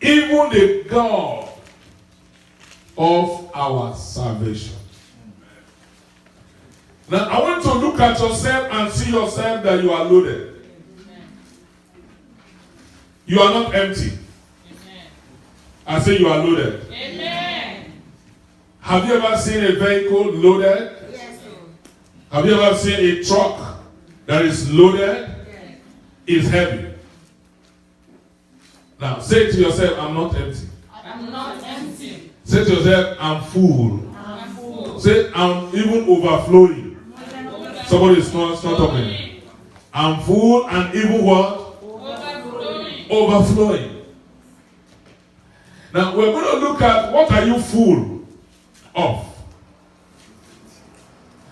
even the God of our salvation. Now, I want to look at yourself and see yourself that you are loaded. You are not empty. I say you are loaded. Amen. Have you ever seen a vehicle loaded? Yes, sir. Have you ever seen a truck that is loaded? Yes. It's heavy. Now, say to yourself, I'm not empty. I'm not empty. Say to yourself, I'm full. I'm full. Say, I'm even overflowing. Somebody is not talking. I'm full and even what? Overflowing. Overflowing. Now, we're going to look at what are you full of.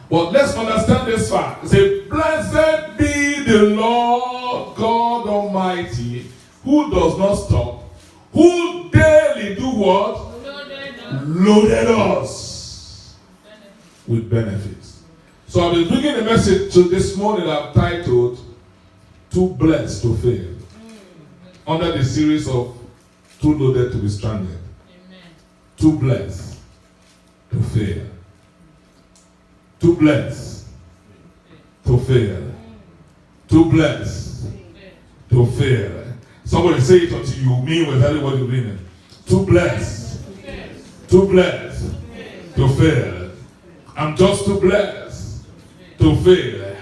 But let's understand this fact. Say, blessed be the Lord God Almighty, who does not stop, who daily do what? Loaded us with benefits. So I've been bringing a message to this morning I've titled, Too Blessed to Fail, under the series of Too Loaded to be Stranded. Amen. Too blessed to fail. Too blessed to fail. Too blessed to fail. Somebody say it until you mean exactly what you're reading. Too blessed. Too blessed to fail. I'm just too blessed to fail.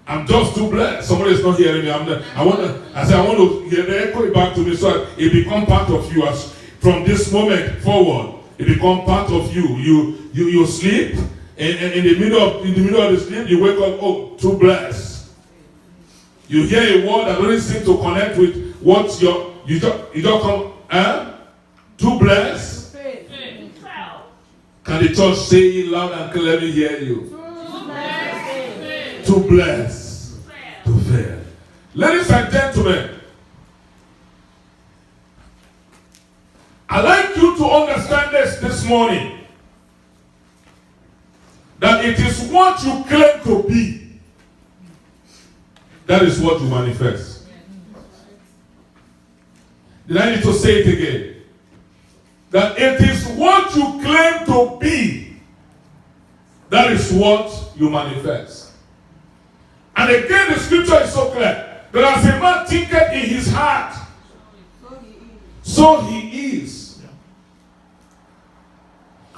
I'm just too blessed. Somebody is not hearing me. I want to get the echo back to me so it become part of you. As from this moment forward, it become part of you. You sleep, and in the middle of the sleep, you wake up. Oh, too blessed. You hear a word that doesn't seem to connect with what you don't come. Too blessed. Can the church say it loud and clear? Let me hear you. Too blessed to fail. Ladies and gentlemen, I'd like you to understand this morning, that it is what you claim to be, that is what you manifest. Did I need to say it again? That it is what you claim to be, that is what you manifest. And again, the scripture is so clear that as a man thinketh in his heart, so he is.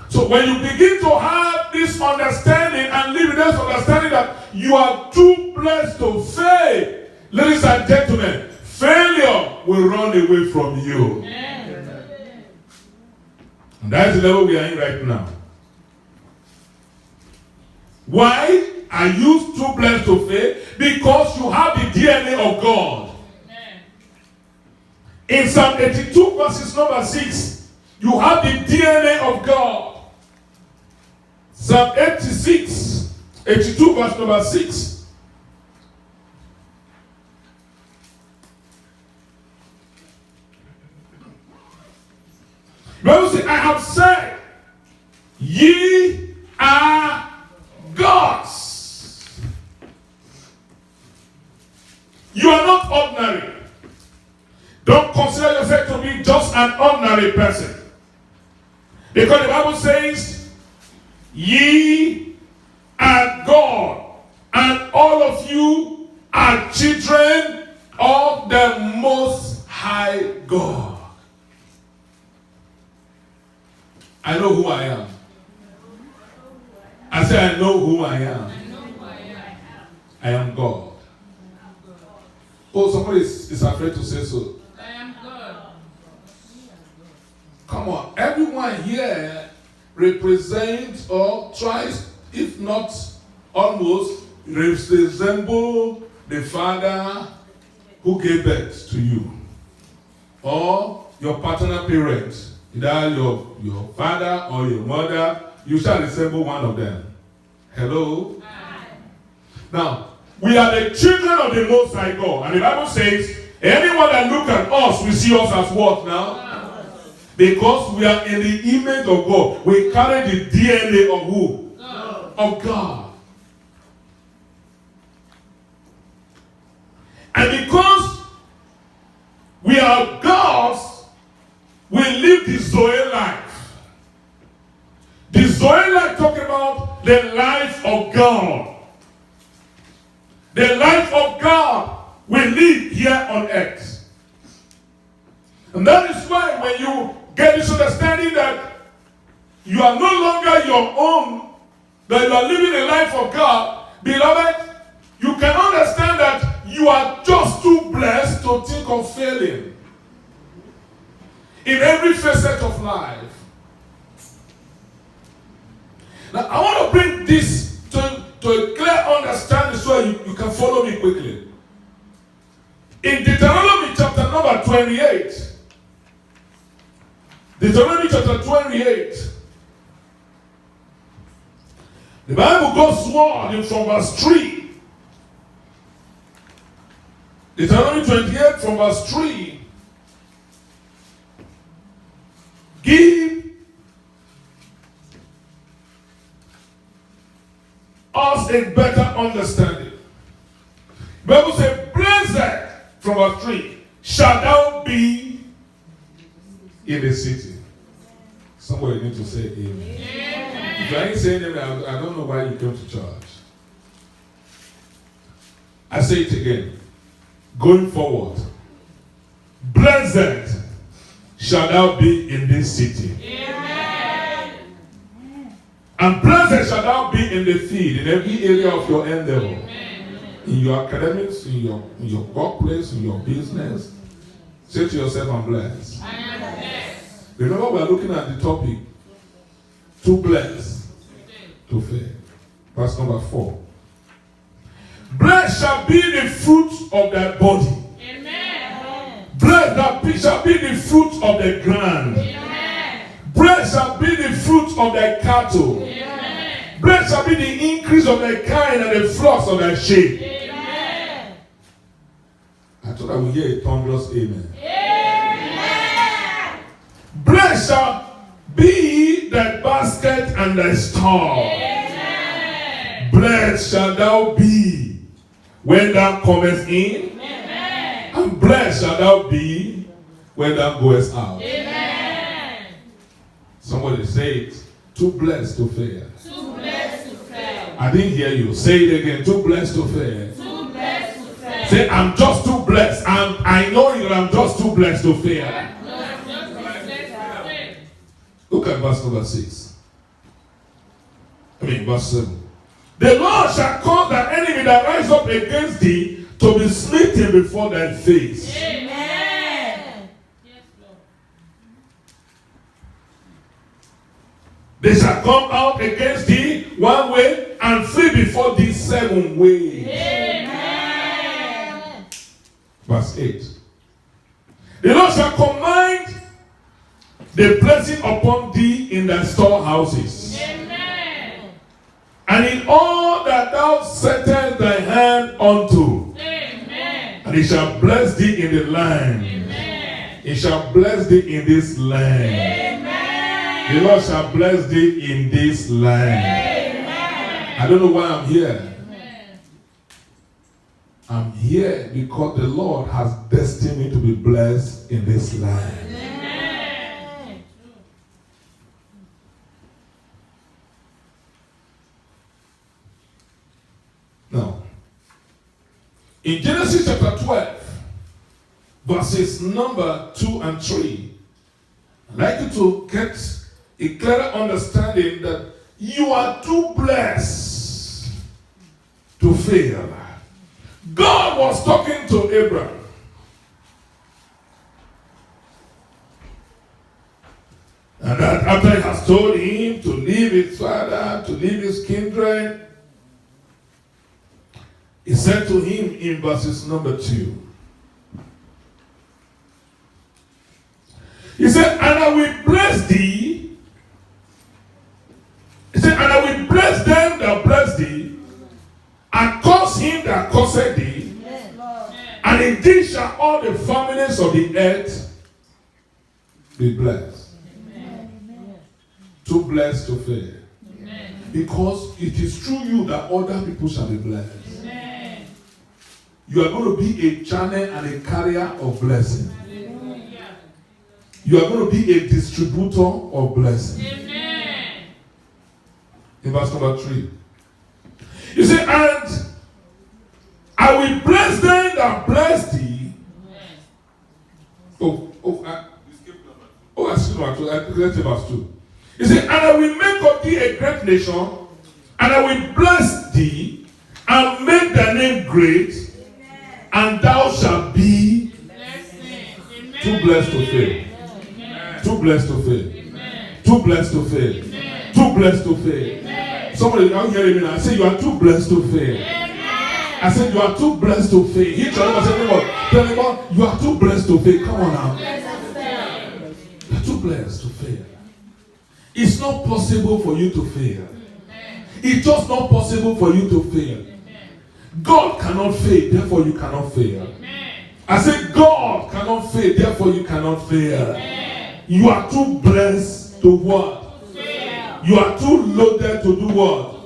So when you begin to have this understanding and live in this understanding that you are too blessed to fail, ladies and gentlemen, failure will run away from you. And that's the level we are in right now. Why are you too blessed to fail? Because you have the DNA of God. Amen. In Psalm 82 verses number 6, you have the DNA of God. Psalm 82 verse number 6. Bible says, I have said, ye are gods. You are not ordinary. Don't consider yourself to be just an ordinary person. Because the Bible says, ye are God, and all of you are children of the Most High God. I know who I am. I say I know who I am. I am God. Oh, somebody is afraid to say so. I am God. Come on. Everyone here represents or tries, if not almost, resemble the father who gave birth to you. Or your paternal parents. Either your father or your mother, you shall resemble one of them. Hello? Hi. Now, we are the children of the Most High God. And the Bible says, anyone that look at us will see us as what now? Because we are in the image of God. We carry the DNA of who? God. Of God. And because we are God's, live the Zoe life. The Zoe life talking about the life of God. The life of God we live here on earth. And that is why when you get this understanding that you are no longer your own, that you are living the life of God, beloved, you can understand that you are just too blessed to think of failing in every facet of life. Now, I want to bring this to a clear understanding so you can follow me quickly. In Deuteronomy chapter number 28, Deuteronomy chapter 28, the Bible goes on from verse 3. Deuteronomy 28 from verse 3. Give us a better understanding. The Bible says, blessed, from verse 3, shall thou be in the city. Somebody need to say amen. Amen. If I ain't saying amen, I don't know why you came to church. I say it again. Going forward, blessed shall thou be in this city. Amen. And blessed shall thou be in the field, in every area of your endeavor. Amen. In your academics, in your workplace, in your business. Say to yourself, I'm blessed. I am blessed. Remember, we are looking at the topic, to bless, to fail. Verse number 4. Blessed shall be the fruit of thy body. Amen. Blessed shall be the fruit of the ground. Amen. Blessed shall be the fruit of thy cattle. Amen. Blessed shall be the increase of thy kind and the flocks of thy sheep. Amen. I thought I would hear a thunderous amen. Amen. Blessed shall be thy basket and thy store. Amen. Blessed shall thou be when thou comest in, amen. And blessed shall thou be when thou goest out. Amen. Somebody say it. Too blessed to fail. Too blessed to fail. I didn't hear you. Say it again. Too blessed to fail. Too blessed to fail. Say, I'm just too blessed. I know you. I'm just too blessed to fail. Look at verse number 6. Verse 7. The Lord shall cause thy enemy that rise up against thee to be smitten before thy face. Amen. Yes, Lord. They shall come out against thee one way and flee before thee 7 ways. Amen. Verse 8. The Lord shall command the blessing upon thee in thy storehouses. Amen. And in all that thou settest thy hand unto. Amen. And he shall bless thee in the land. Amen. He shall bless thee in this land. Amen. The Lord shall bless thee in this land. Amen. I don't know why I'm here. Amen. I'm here because the Lord has destined me to be blessed in this land. Amen. Now, in Genesis chapter 12, verses number 2 and 3, I'd like you to get a clearer understanding that you are too blessed to fail. God was talking to Abraham. And that after he has told him to leave his father, to leave his kindred, he said to him in verses number 2. He said, and I will bless thee. He said, and I will bless them that bless thee, and curse him that curseth thee. Yes, Lord. And in thee shall all the families of the earth be blessed. Amen. Too blessed to fail. Amen. Because it is through you that other people shall be blessed. You are going to be a channel and a carrier of blessing. Hallelujah. You are going to be a distributor of blessing. Amen. In verse number 3. You say, and I will bless them that bless thee. I skipped number 2. Let's say verse 2. You say, and I will make of thee a great nation, and I will bless thee, and make thy name great, and thou shalt be too blessed to fail. Too blessed to fail. Too blessed to fail. Too blessed to fail. Somebody now hearing me now. I say you are too blessed to fail. I said you are too blessed to fail. He tell him, you are too blessed to fail. Come on now. You are too blessed to fail. It's not possible for you to fail. It's just not possible for you to fail. God cannot fail, therefore you cannot fail. I said God cannot fail, therefore you cannot fail. You are too blessed to what? You are too loaded to do what?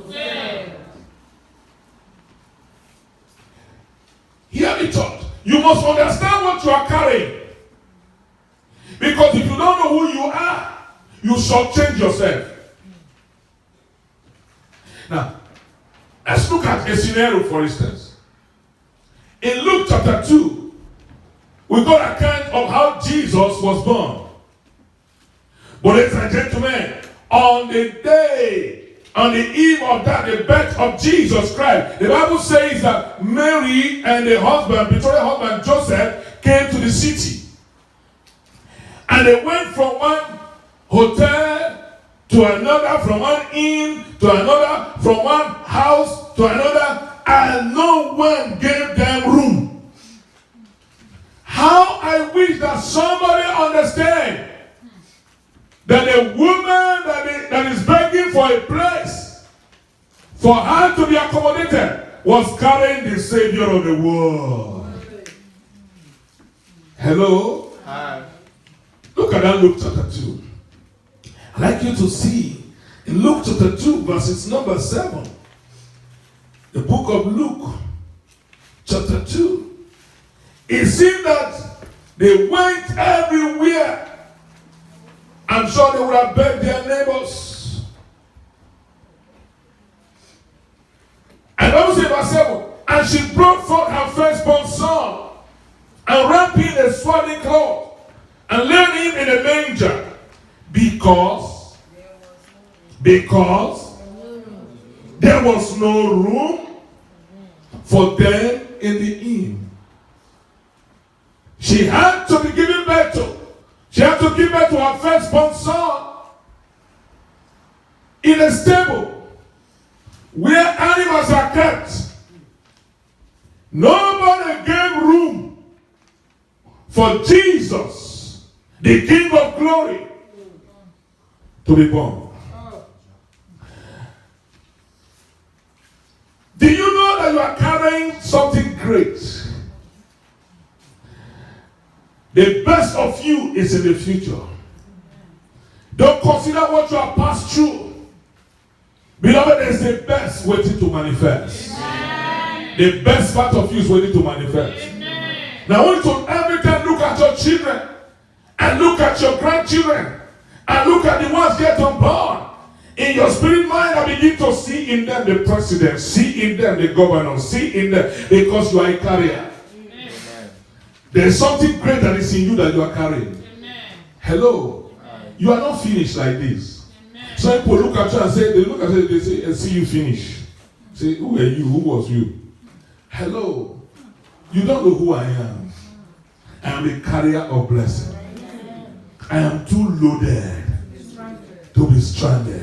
Hear me, church. You must understand what you are carrying. Because if you don't know who you are, you shall change yourself. Now, let's look at a scenario, for instance. In Luke chapter 2, we got an account of how Jesus was born. But ladies and gentlemen, on the eve of that, the birth of Jesus Christ, the Bible says that Mary and the husband, betrothed husband Joseph, came to the city. And they went from one hotel to another, from one inn to another, from one house to another, and no one gave them room. How I wish that somebody understand that a woman that is begging for a place for her to be accommodated was carrying the Savior of the world. Hello? Hi. Look at that Luke chapter 2. I'd like you to see in Luke chapter 2 verses number 7. The book of Luke chapter 2. It seemed that they went everywhere. I'm sure they would have begged their neighbors. And I was in verse 7. And she brought forth her firstborn son, and wrapped him in a swaddling cloth, and laid him in a manger, because there was no room for them in the inn. She had to be given birth to. She had to give birth to her firstborn son in a stable where animals are kept. Nobody gave room for Jesus, the King of Glory, to be born. Do you know that you are carrying something great? The best of you is in the future. Don't consider what you have passed through. Beloved, there's the best waiting to manifest. Amen. The best part of you is waiting to manifest. Amen. Now I want you to every time look at your children, and look at your grandchildren, and look at the ones yet unborn. In your spirit mind, I begin to see in them the president, see in them the governor, see in them, because you are a carrier. There is something great that is in you that you are carrying. Amen. Hello. Amen. You are not finished like this. Amen. Some people look at you and say, they say, see you finish. Say, who are you? Who was you? Hello. You don't know who I am. I am a carrier of blessing. I am too loaded to be stranded.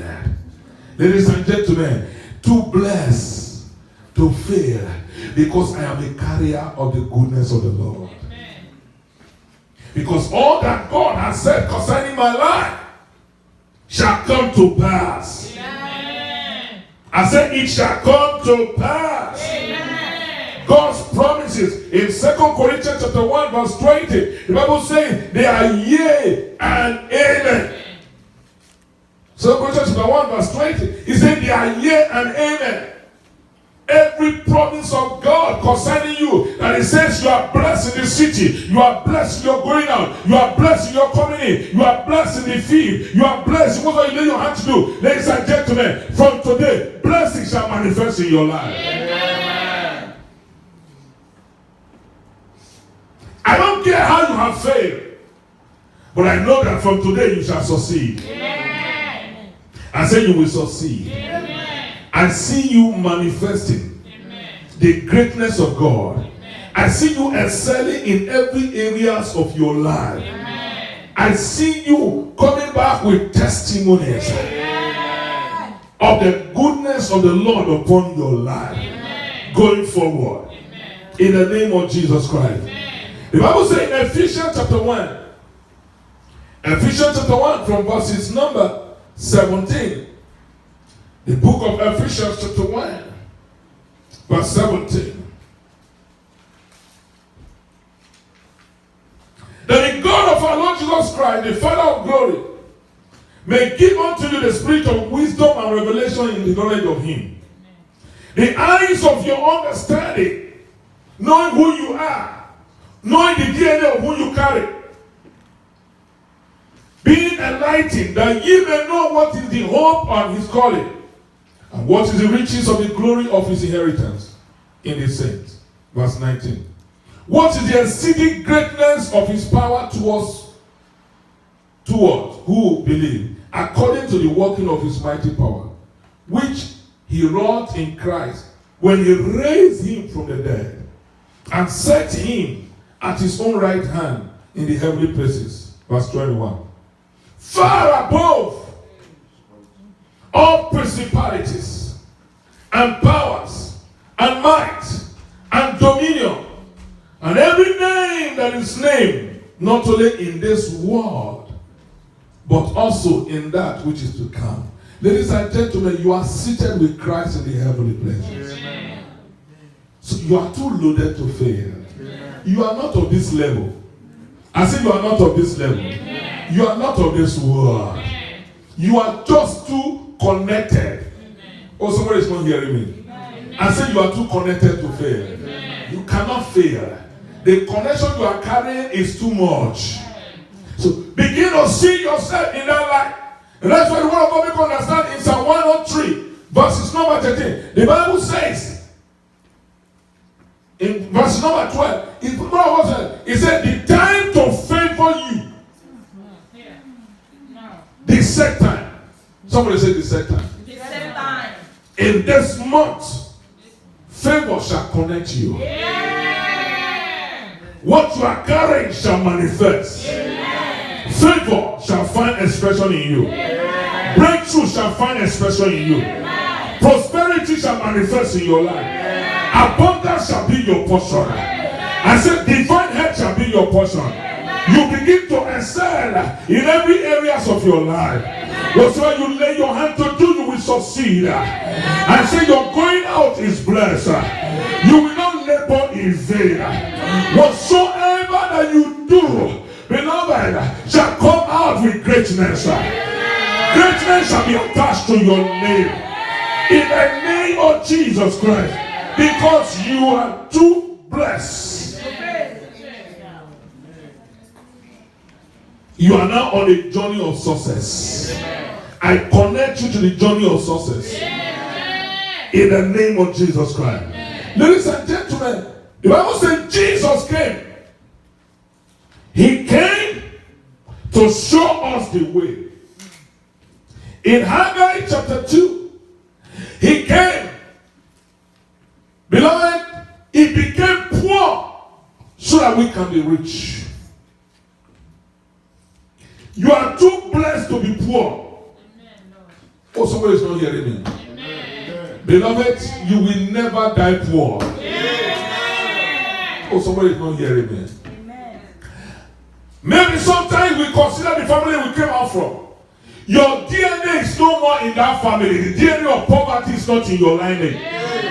Ladies and gentlemen, too blessed to fail, because I am a carrier of the goodness of the Lord. Because all that God has said concerning my life shall come to pass. Amen. I said it shall come to pass. Amen. God's promises in 2 Corinthians chapter 1 verse 20. The Bible says they are yea and amen. 2 Corinthians chapter 1 verse 20. He said they are yea and amen. Every promise of God concerning you, that it says you are blessed in the city, you are blessed in your going out, you are blessed in your coming in, you are blessed in the field, you are blessed in what you lay your hand to do. Ladies and gentlemen, from today, blessings shall manifest in your life. Amen. I don't care how you have failed, but I know that from today you shall succeed. Amen. I say you will succeed. Amen. I see you manifesting the greatness of God. Amen. I see you excelling in every areas of your life. Amen. I see you coming back with testimonies of the goodness of the Lord upon your life. Amen. Going forward. Amen. In the name of Jesus Christ. Amen. The Bible says in Ephesians chapter 1, Ephesians chapter 1 from verses number 17. The book of Ephesians chapter 1, verse 17. That the God of our Lord Jesus Christ, the Father of glory, may give unto you the spirit of wisdom and revelation in the knowledge of him. The eyes of your understanding, knowing who you are, knowing the DNA of who you carry, being enlightened, that ye may know what is the hope of his calling, and what is the riches of the glory of his inheritance in the saints. Verse 19. What is the exceeding greatness of his power towards who believe, according to the working of his mighty power, which he wrought in Christ when he raised him from the dead and set him at his own right hand in the heavenly places. Verse 21. Far above all principalities and powers and might and dominion and every name that is named, not only in this world but also in that which is to come. Ladies and gentlemen, you are seated with Christ in the heavenly places. Amen. So you are too loaded to fail. Amen. You are not of this level. I say you are not of this level. Amen. You are not of this world. Amen. You are just too connected. Amen. Oh, somebody is not hearing me. Amen. I say you are too connected to fail. Amen. You cannot fail. The connection you are carrying is too much. So begin to see yourself in that light. And that's why the word of God make understand in Psalm 103, verses number 13. The Bible says, in verse number 12, it said, the time to favor you. The set time. Somebody say the set time. The set time. In this month, favor shall connect you. Yeah. What you are carrying shall manifest. Yeah. Favor shall find expression in you. Yeah. Breakthrough shall find expression in you. Yeah. Prosperity shall manifest in your life. Yeah. Abundance shall be your portion. Yeah. I said divine health shall be your portion. Yeah. You begin to excel in every areas of your life. Whatsoever you lay your hand to do, you will succeed. I say your going out is blessed. You will not labor in vain. Whatsoever that you do, beloved, shall come out with greatness. Greatness shall be attached to your name. In the name of Jesus Christ. Because you are too blessed. You are now on a journey of success. I connect you to the journey of success. In the name of Jesus Christ. Ladies and gentlemen, the Bible says Jesus came. He came to show us the way. In Haggai chapter 2, he came. Beloved, he became poor so that we can be rich. You are too blessed to be poor. Oh, somebody is not hearing me. Amen. Beloved, you will never die poor. Amen. Oh, somebody is not hearing me. Amen. Maybe sometimes we consider the family we came out from. Your DNA is no more in that family. The DNA of poverty is not in your lineage. Amen.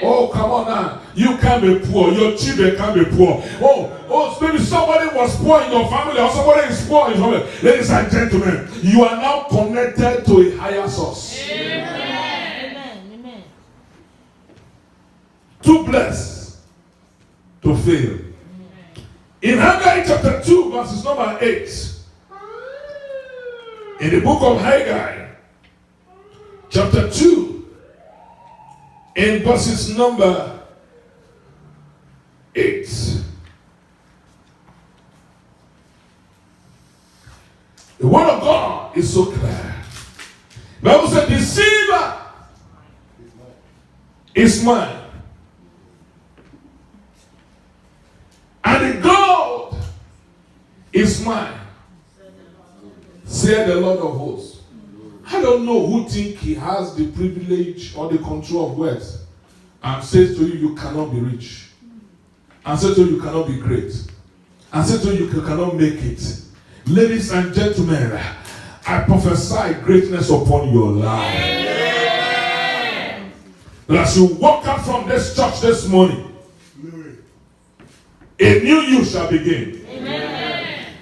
Oh, come on now. You can't be poor. Your children can't be poor. Oh, maybe somebody was poor in your family or somebody is poor in your family. Ladies and gentlemen, you are now connected to a higher source. Amen. too blessed to fail. In Haggai chapter 2, verses number 8, in the book of Haggai, chapter 2, in verses number 8, the word of God is so clear. The Bible said, the silver is mine, and the gold is mine, said the Lord of hosts. I don't know who think he has the privilege or the control of wealth and says to you, you cannot be rich, and says to you, you cannot be great, and says to you, you cannot make it. Ladies and gentlemen, I prophesy greatness upon your life. Amen. That as you walk out from this church this morning, a new you shall begin. Amen.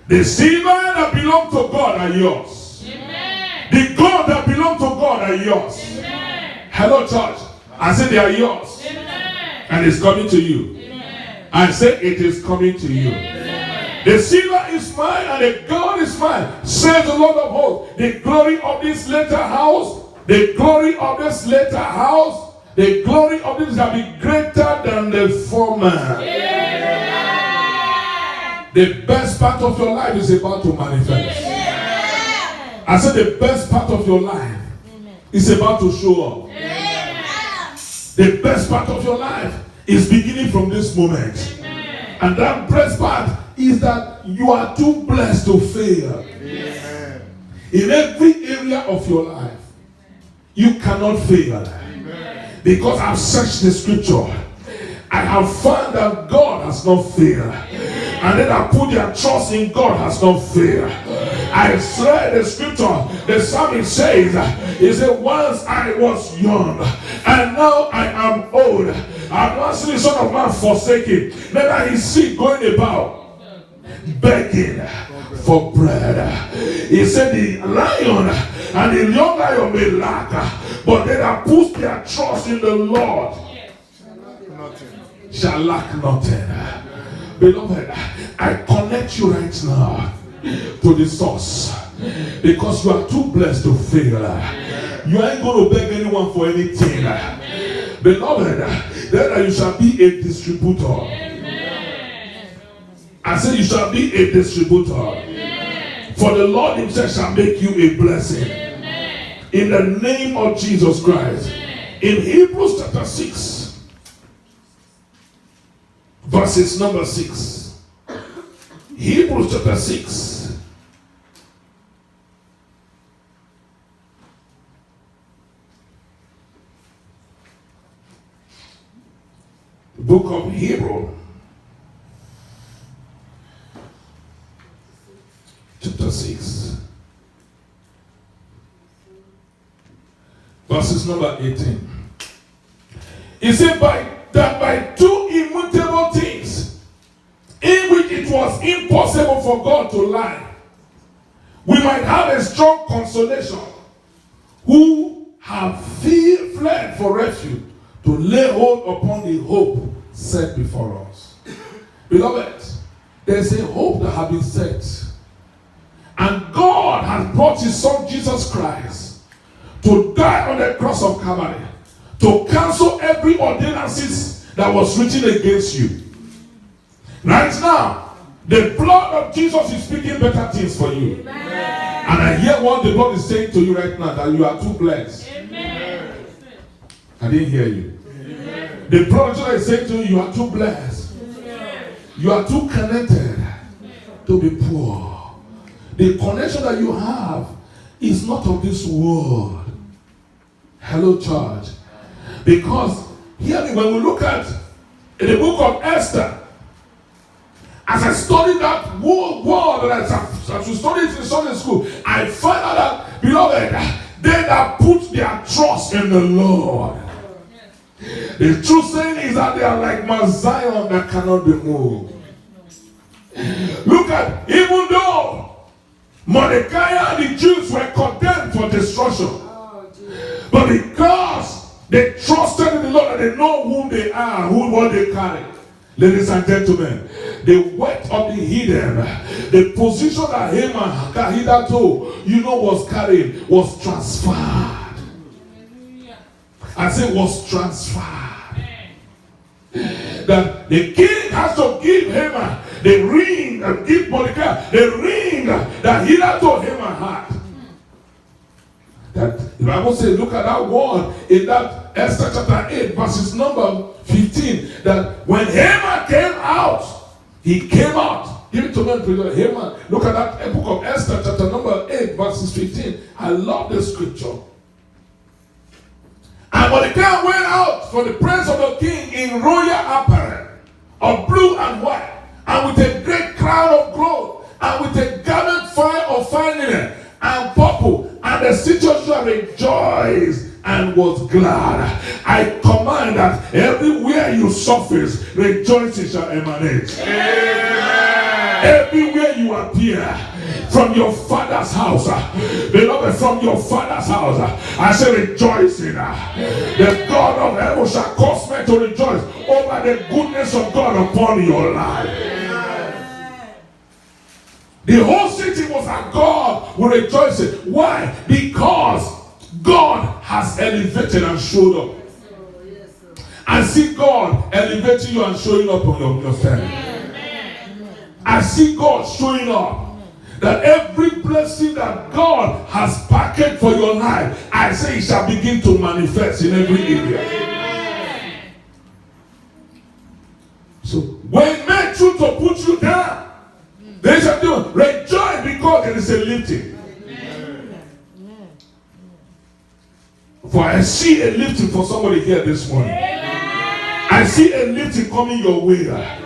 The silver that belong to God are yours. Amen. The gold that belong to God are yours. Amen. Hello, church. I say they are yours. Amen. And it's coming to you. Amen. I say it is coming to you. Amen. The silver is mine and the gold is mine, says the Lord of hosts. The glory of this latter house, the glory of this latter house, the glory of this shall be greater than the former. Yeah. The best part of your life is about to manifest. Yeah. I said the best part of your life is about to show up. Yeah. The best part of your life is beginning from this moment. Amen. And that best part is that you are too blessed to fail. Amen. In every area of your life, you cannot fail. Amen. Because I've searched the scripture, I have found that God has not failed. And then I put their trust in God has not failed. I read the scripture, the psalmist says, he said, once I was young, and now I am old. I've not seen the Son of Man forsaken, neither his seed going about begging for bread. He said the lion and the young lion may lack, but they that put their trust in the Lord shall lack nothing. Beloved, I connect you right now to the source, because you are too blessed to fail. You ain't going to beg anyone for anything. Beloved, then you shall be a distributor. I say you shall be a distributor. Amen. For the Lord himself shall make you a blessing. Amen. In the name of Jesus Christ. Amen. In Hebrews chapter 6, verses number 6. Hebrews chapter 6. The book of Hebrews. Chapter 6, verses number 18. He said, by two immutable things, in which it was impossible for God to lie, we might have a strong consolation, who have fled for refuge, to lay hold upon the hope set before us. Beloved, there's a hope that has been set. And God has brought his son Jesus Christ to die on the cross of Calvary, to cancel every ordinances that was written against you. Right now, the blood of Jesus is speaking better things for you. Amen. And I hear what the Lord is saying to you right now, that you are too blessed. Amen. I didn't hear you. Amen. The blood of Jesus is saying to you, you are too blessed. Amen. You are too connected to be poor. The connection that you have is not of this world. Hello, church. Because, hear me, when we look at the book of Esther, as I studied that whole world, as we studied it in Sunday school, I found out that, beloved, they that put their trust in the Lord. The true saying is that they are like Mount Zion that cannot be moved. Look at, even though Mordecai and the Jews were condemned for destruction, but because They trusted in the Lord and they know who they are, what they carry. Ladies and gentlemen, the weight of the hidden, the position that Haman hitherto, was carrying, was transferred. I say was transferred. That the king has to give Haman the ring and give Mordecai the ring that hitherto Haman had. That the Bible says, look at that word in that Esther chapter 8, verses number 15, that when Haman came out, he came out. Give it to me, Haman. Look at that book of Esther chapter number 8, verses 15. I love this scripture. And Mordecai went out for the presence of the king in royal apparel of blue and white, and with a great crown of gold, and with a garment of fine linen and purple, and the citizen rejoiced and was glad. I command that everywhere you surface, rejoicing shall emanate. Amen. Everywhere you appear, from your father's house, beloved, from your father's house, I say rejoicing. The God of heaven shall cause men to rejoice over the goodness of God upon your life. The whole city was at God will rejoice. Why? Because God has elevated and showed up. I see God elevating you and showing up on your family. I see God showing up. That every blessing that God has packaged for your life, I say it shall begin to manifest in every area. So when men choose to put you down, they shall do rejoice because there is a lifting. For I see a lifting for somebody here this morning. I see a lifting coming your way.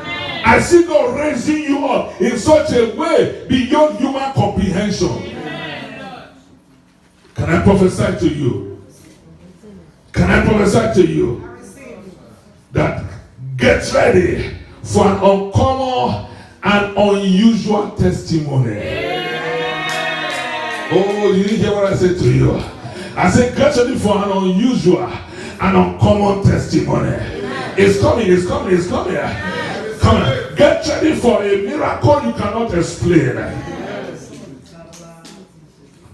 I see God raising you up in such a way beyond human comprehension. Can I prophesy to you? Can I prophesy to you that get ready for an uncommon and unusual testimony? Oh, you didn't hear what I said to you. I said get ready for an unusual and uncommon testimony. It's coming, it's coming, it's coming. Come on. Get ready for a miracle you cannot explain.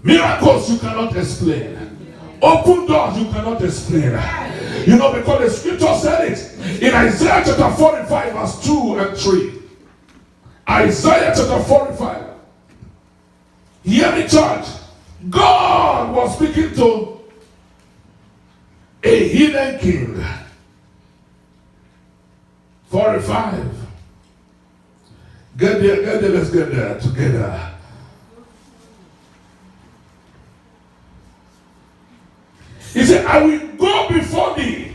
Miracles you cannot explain. Open doors you cannot explain. Because the scripture said it in Isaiah chapter 45 verse 2 and 3. Isaiah chapter 45. Hear me, church. God was speaking to a hidden king. 45. Get there, let's get there together. He said, I will go before thee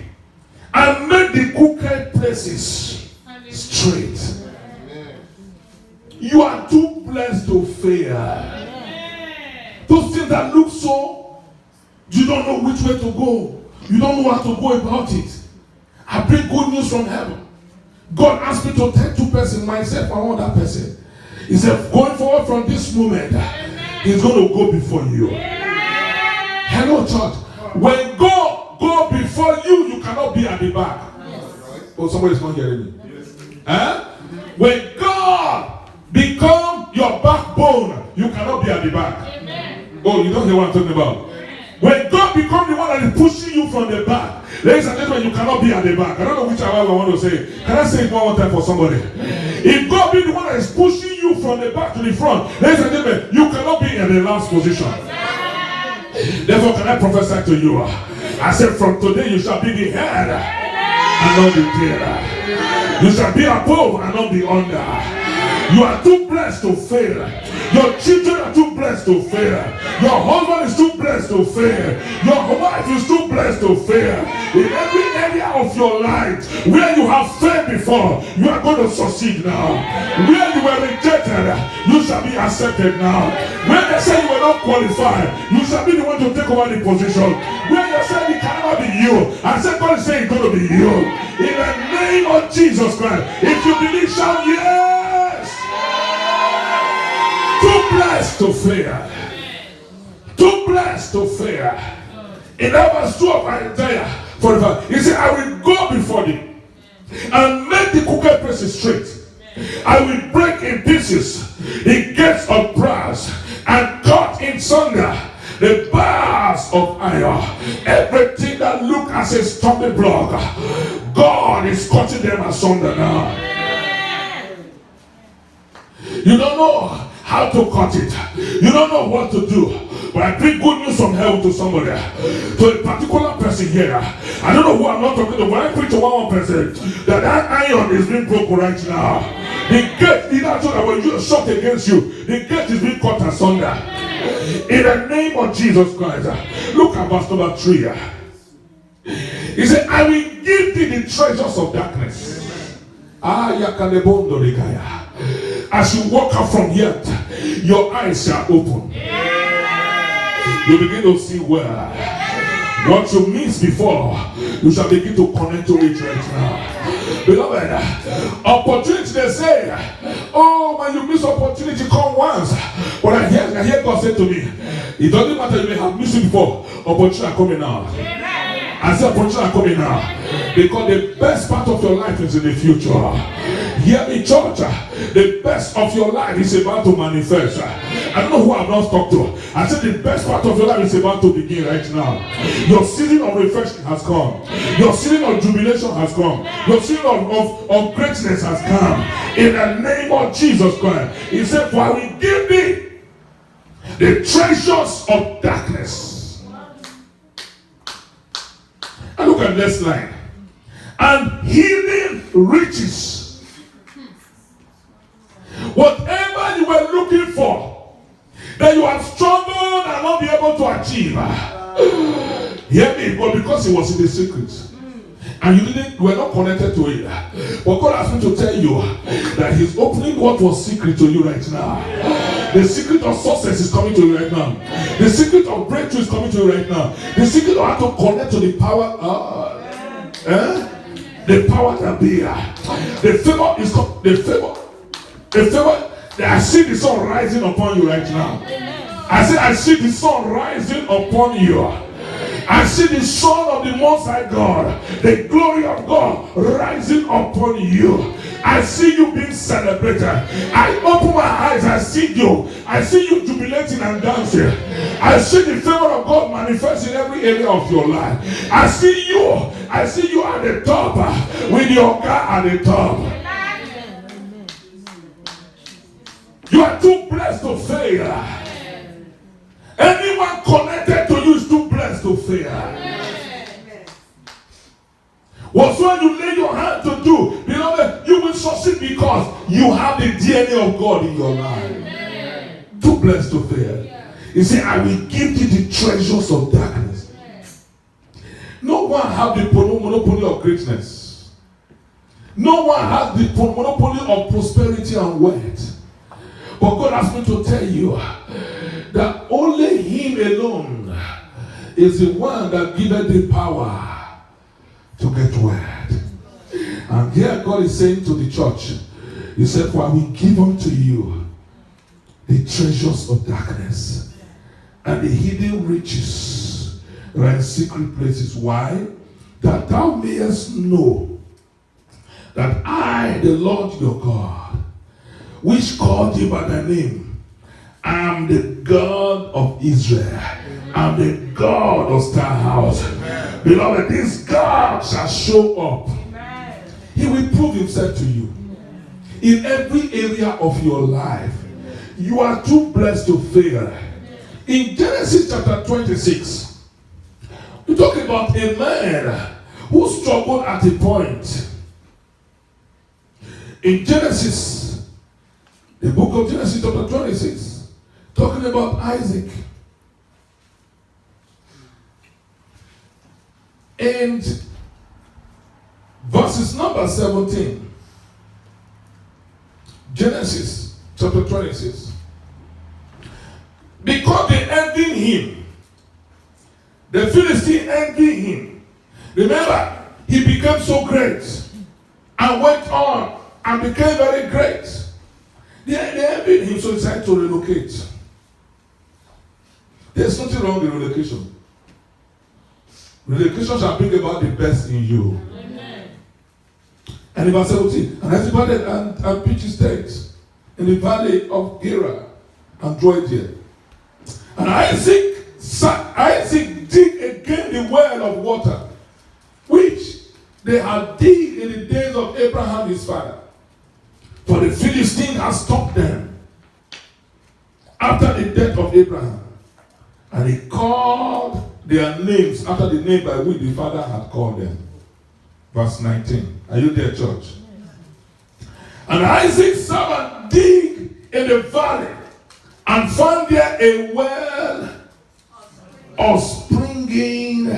and make the crooked places straight. You are too blessed to fail. Those things that look so, you don't know which way to go. You don't know how to go about it. I bring good news from heaven. God asked me to take two persons, myself and one other person. He said, going forward from this moment, He's going to go before you. Hello, church. When God go before you, you cannot be at the back. Oh, somebody's not hearing me. When God become your backbone, you cannot be at the back. Oh, you don't hear what I'm talking about. When God becomes the one that is pushing you from the back, ladies and gentlemen, you cannot be at the back. I don't know which I want to say. Can I say it one more time for somebody? If God be the one that is pushing you from the back to the front, ladies and gentlemen, you cannot be in the last position. Therefore, can I prophesy to you? I said, from today you shall be the head and not the tail. You shall be above and not the under. You are too blessed to fail. Your children are too blessed to fail. Your husband is too blessed to fail. Your wife is too blessed to fail. In every area of your life where you have failed before, you are going to succeed now. Where you were rejected, you shall be accepted now. When they say you were not qualified, you shall be the one to take over the position. When they say it cannot be you, I said God is saying it's going to be you. In the name of Jesus Christ, if you believe, shout yes. Too blessed to fail. Too blessed to fail. In that verse 2 of Isaiah, 45. He said, I will go before thee and make the crooked places straight. I will break in pieces the gates of brass and cut in sunder the bars of iron. Everything that look as a stumbling block, God is cutting them asunder now. You don't know how to cut it. You don't know what to do. But I bring good news from heaven to somebody, to a particular person here. I don't know who I'm not talking to. When I preach to one person, that iron is being broken right now. The gate, either so that when you are shot against you, the gate is being cut asunder. In the name of Jesus Christ. Look at verse number 3. He said, I will give thee the treasures of darkness. As you walk out from here, your eyes shall open. You begin to see where what you missed before, you shall begin to connect to it right now. Beloved, opportunity, they say, oh, when you miss opportunity, come once. But I hear God say to me, it doesn't matter, you may have missed it before, opportunity are coming now. I said opportunity are coming now. Because the best part of your life is in the future. Hear me, church. The best of your life is about to manifest. I don't know who I've not talked to. I said the best part of your life is about to begin right now. Your season of refreshing has come. Your season of jubilation has come. Your season of greatness has come. In the name of Jesus Christ. He said, for I will give thee the treasures of darkness. And look at this line. And hidden riches. Whatever you were looking for, that you have struggled and not be able to achieve. Hear me, but because it was in the secret, and you were not connected to it. But God asked me to tell you that He's opening what was secret to you right now. The secret of success is coming to you right now. The secret of breakthrough is coming to you right now. The secret of how to connect to the power. The power that be. The favor is the favor. The favor. I see the sun rising upon you right now. I say, I see the sun rising upon you. I see the Son of the Most High God, the glory of God rising upon you. I see you being celebrated. I open my eyes, I see you. I see you jubilating and dancing. I see the favor of God manifest in every area of your life. I see you at the top with your God at the top. You are too blessed to fail. Anyone connected to you is too blessed to fail. Whatsoever you lay your hand to do, beloved, you will succeed because you have the DNA of God in your life. Too blessed to fail. He said, I will give you the treasures of darkness. No one has the monopoly of greatness. No one has the monopoly of prosperity and wealth. But God asked me to tell you that only Him alone is the one that giveth the power to get wealth. And here God is saying to the church, He said, for I will give unto you the treasures of darkness and the hidden riches that are in secret places. Why? That thou mayest know that I, the Lord your God, which called thee by thy name, I am the God of Israel. I am the God of Star House. Beloved, this God shall show up. He will prove Himself to you. In every area of your life, you are too blessed to fail. In Genesis chapter 26, we talk about a man who struggled at a point. In Genesis, the book of Genesis chapter 26, talking about Isaac. And verses number 17. Genesis chapter 26. Because they envied him. The Philistine envied him. Remember, he became so great and went on and became very great. They envied him, so he decided to relocate. There's nothing wrong with relocation. Relocation shall bring about the best in you. Amen. And in verse 17, and Isaac planted and pitched his tent in the valley of Gerar and dwelt there. And Isaac dig again the well of water, which they had digged in the days of Abraham his father. For the Philistine had stopped them after the death of Abraham. And he called their names after the name by which the father had called them. Verse 19. Are you there, church? And Isaac's servant digged in the valley and found there a well of springing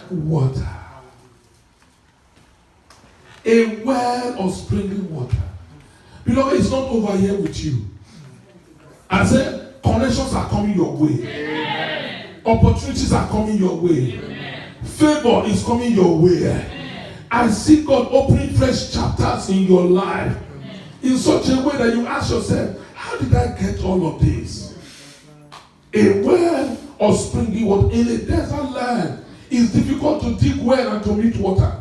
water. A well of springing water. Beloved, it's not over here with you. I said, connections are coming your way. Amen. Opportunities are coming your way. Amen. Favor is coming your way. Amen. I see God opening fresh chapters in your life. Amen. In such a way that you ask yourself, how did I get all of this? A well of springing water in a desert land. It's difficult to dig well and to meet water.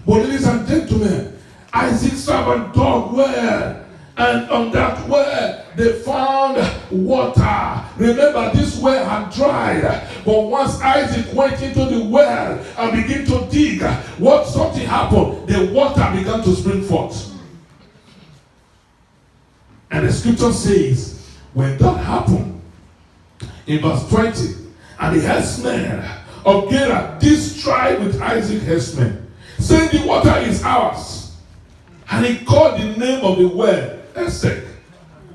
But ladies and gentlemen, Isaac's servant dug well, and on that well they found water. Remember, this well had dried, but once Isaac went into the well and began to dig, something happened. The water began to spring forth. And the scripture says, when that happened, in verse 20, and the herdsmen of Gerar did strive with Isaac's herdsmen, saying, the water is ours. And he called the name of the well Esek,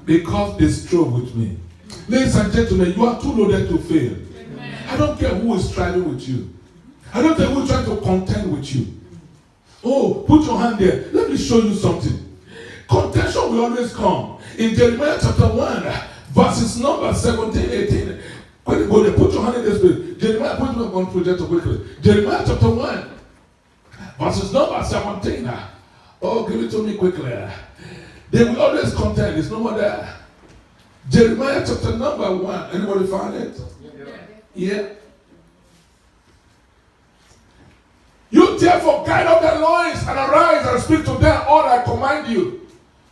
because they strove with me. Ladies and gentlemen, you are too loaded to fail. Amen. I don't care who is striving with you. I don't care who is trying to contend with you. Oh, put your hand there. Let me show you something. Contention will always come. In Jeremiah chapter 1, verses number 17, 18. Quickly go there. Put your hand in this place. Jeremiah, put your one projector quickly. Jeremiah chapter 1, verses number 17. Oh, give it to me quickly. They will always contend. It's no more there. Jeremiah chapter number 1. Anybody found it? Yeah. You therefore guide up their loins and arise and speak to them all I command you.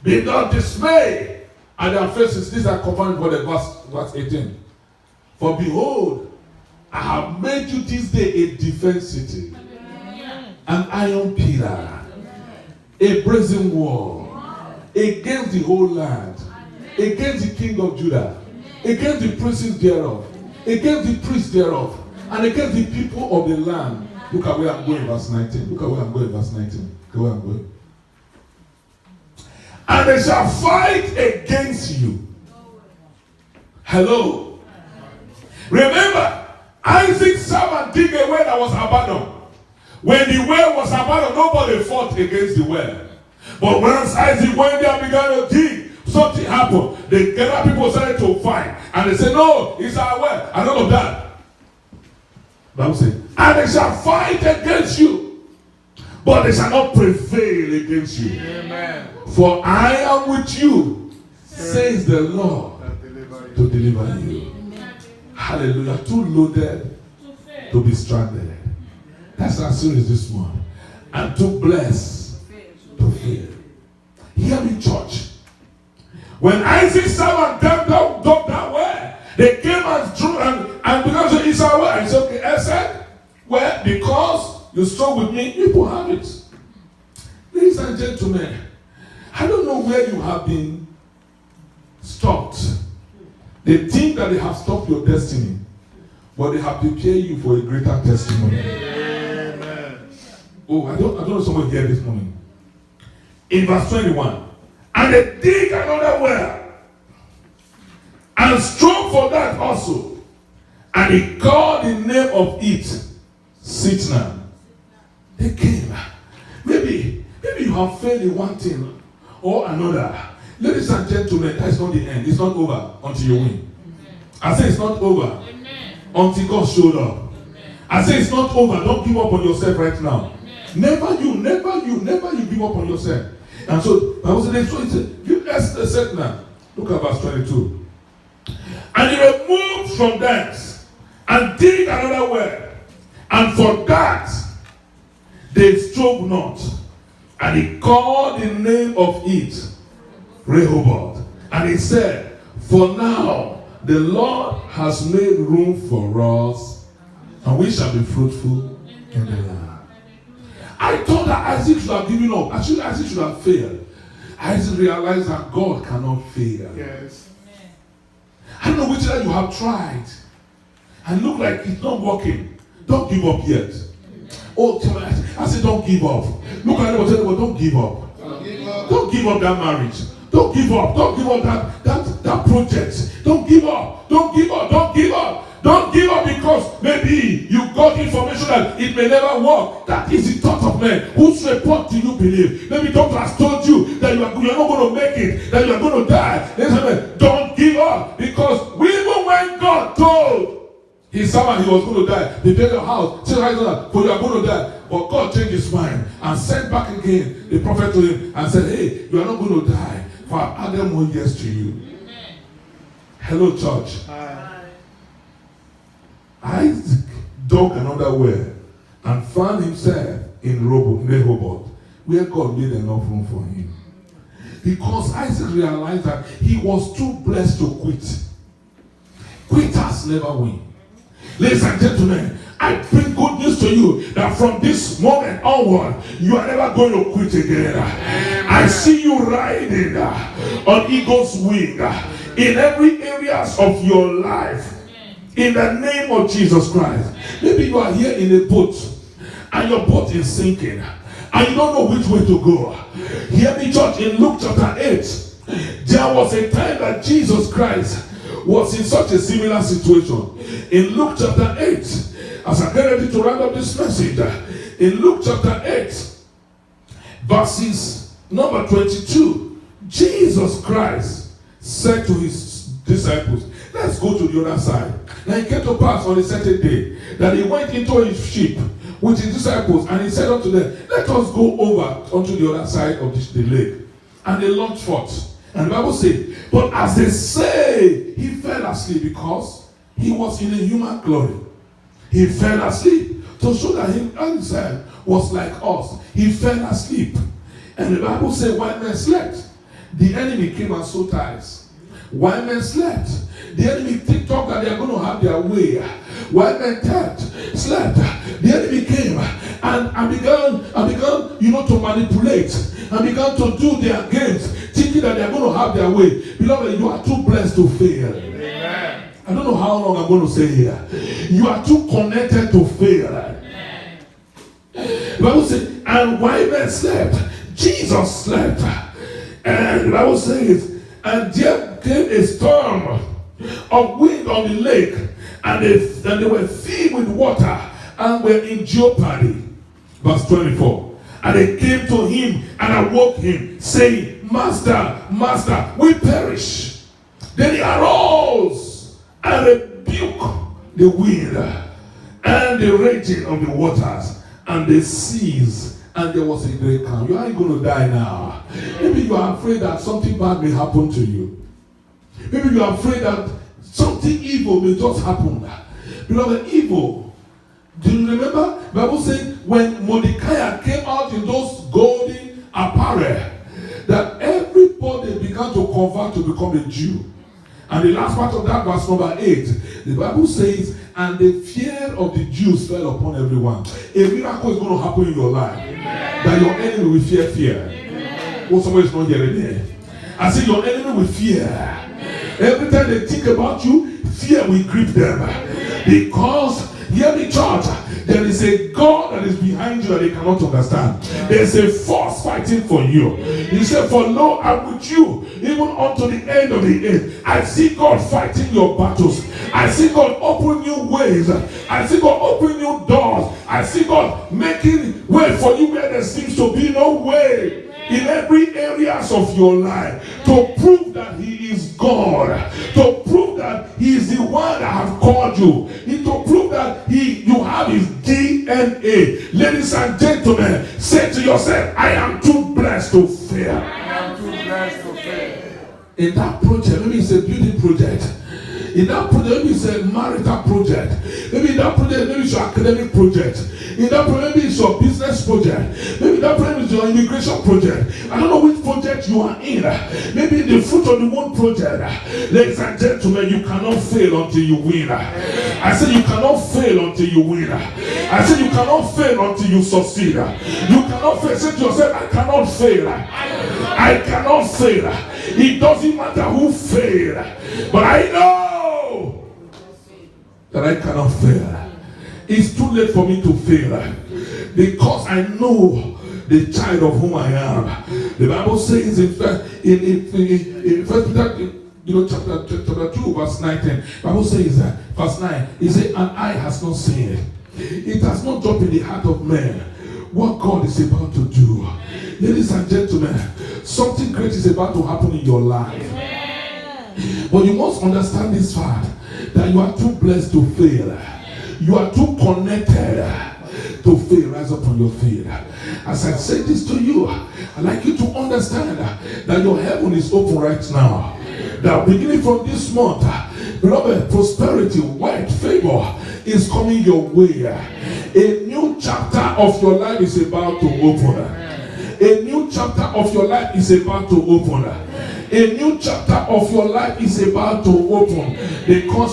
Be not dismayed at their faces. These are commanded for the verse 18. For behold, I have made you this day a defense city, an iron pillar, a brazen wall, against the whole land, against the king of Judah, against the princes thereof, against the priests thereof, and against the people of the land. Look at where I'm going, verse 19. Look at where I'm going, verse 19. Look at where I'm going. And they shall fight against you. Hello. Remember, Isaac's servant dig a well that was abandoned. When the well was abandoned, nobody fought against the well. But once Isaac went there and began to dig, something happened. The Gerar people started to fight. And they said, no, it's our well. And all of that. Bible says, and they shall fight against you, but they shall not prevail against you. Amen. For I am with you, says the Lord, to deliver you. Amen. Hallelujah. Too loaded to be stranded. That's our series this morning. And too blessed to fail. Hear me, church. When Isaac's servant dug that well, they came and drew and because of Esau, I said, okay, I said, well, because you strove with me, you will have it. Ladies and gentlemen, I don't know where you have been stopped. They think that they have stopped your destiny, but they have prepared you for a greater testimony. Amen. Oh, I don't know someone here this morning. In verse 21, and they dig another well and strove for that also, and he called the name of it Sitna. They came. Maybe you have failed in one thing or another. Ladies and gentlemen, that is not the end. It's not over until you win. I say it's not over until God showed up. I say it's not over. Don't give up on yourself right now. Never you give up on yourself. And so I was saying, you ask the set now. Look at verse 22. And he removed from thence and dig another well And for that, they strove not. And he called the name of it Rehoboth. And he said, for now, the Lord has made room for us, and we shall be fruitful in the land. I thought that Isaac should have given up. Actually, Isaac should have failed. Isaac realized that God cannot fail. Yes. I don't know which way you have tried and look like it's not working. Don't give up yet. Oh, I said don't give up. Look at it, don't give up. Don't give up that marriage. Don't give up. Don't give up that project. Don't give up. Don't give up. Don't give up. Don't give up because maybe you got information that it may never work. That is the thought of men. Whose report do you believe? Maybe doctor has told you that you're not going to make it, that you're going to die. Listen, don't give up, because even when God told his servant he was going to die, prepare your house, for you are going to die. But God changed his mind and sent back again the prophet to him and said, hey, you are not going to die, for I've added more years to you. Amen. Hello, church. Isaac dug another well and found himself in Rehoboth, where God made enough room for him. Because Isaac realized that he was too blessed to quit. Quitters never win. Ladies and gentlemen, I bring good news to you that from this moment onward, you are never going to quit again. I see you riding on eagle's wing in every areas of your life. In the name of Jesus Christ. Maybe you are here in a boat and your boat is sinking and you don't know which way to go. Hear me, church. In Luke chapter 8, there was a time that Jesus Christ was in such a similar situation. In Luke chapter 8, as I get ready to round up this message, in Luke chapter 8, verses number 22, Jesus Christ said to his disciples, let's go to the other side. Now it came to pass on a certain day that he went into his ship with his disciples, and he said unto them, let us go over unto the other side of the lake. And they launched forth. And the Bible says, but as they say, he fell asleep, because he was in a human glory. He fell asleep to show that he himself was like us. He fell asleep. And the Bible says, while men slept, the enemy came and sowed ties. While men slept, the enemy thought that they are going to have their way. While men slept, the enemy came and began, to manipulate and began to do their games, thinking that they are going to have their way. Beloved, you are too blessed to fail. Amen. I don't know how long I'm going to stay here. You are too connected to fail. Amen. The Bible says, and while men slept, Jesus slept. And the Bible says, and there came a storm of wind on the lake, and they were filled with water and were in jeopardy. Verse 24. And they came to him and awoke him, saying, Master, Master, we perish. Then he arose and rebuked the wind and the raging of the waters and the seas, and there was a great calm. You aren't going to die now. Maybe you are afraid that something bad may happen to you. Maybe you are afraid that something evil may just happen. Beloved, evil. Do you remember? The Bible says when Mordecai came out in those golden apparel, that everybody began to convert to become a Jew. And the last part of that, verse number 8, the Bible says, and the fear of the Jews fell upon everyone. A miracle is going to happen in your life. Amen. That your enemy will fear. Oh, somebody is not hearing there. I say your enemy will fear. Amen. Every time they think about you, fear will grip them. Because, hear me, church, there is a God that is behind you that they cannot understand. There is a force fighting for you. He said, for lo, I'm with you, even unto the end of the age. I see God fighting your battles. I see God open new ways. I see God open new doors. I see God making way for you where there seems to be no way. In every areas of your life, to prove that he is God, to prove that he is the one that has called you, to prove that you have his DNA. Ladies and gentlemen, say to yourself, I am too blessed to fail. I am too blessed to fail. In that project, maybe it's a building project. In that project, maybe it's a marital project. Maybe in that project, maybe it's your academic project. In that project, maybe it's your business project. Maybe that project is your immigration project. I don't know which project you are in. Maybe the fruit of the womb project. Ladies and gentlemen, you cannot fail until you win. I said you cannot fail until you win. I said you cannot fail until you succeed. You cannot fail. Say to yourself, I cannot fail. I cannot fail. It doesn't matter who failed, but I know that I cannot fail. It's too late for me to fail because I know the child of whom I am. The Bible says in 1 Peter chapter 2 verse 19, the Bible says verse 9, it says, and eye has not seen it has not dropped in the heart of man what God is about to do. Ladies and gentlemen, something great is about to happen in your life. But you must understand this fact that you are too blessed to fail. You are too connected to fail. Rise up on your feet. As I say this to you, I'd like you to understand that your heaven is open right now. That beginning from this month, beloved, prosperity, wealth, favor is coming your way. A new chapter of your life is about to open. A new chapter of your life is about to open. A new chapter of your life is about to open. Because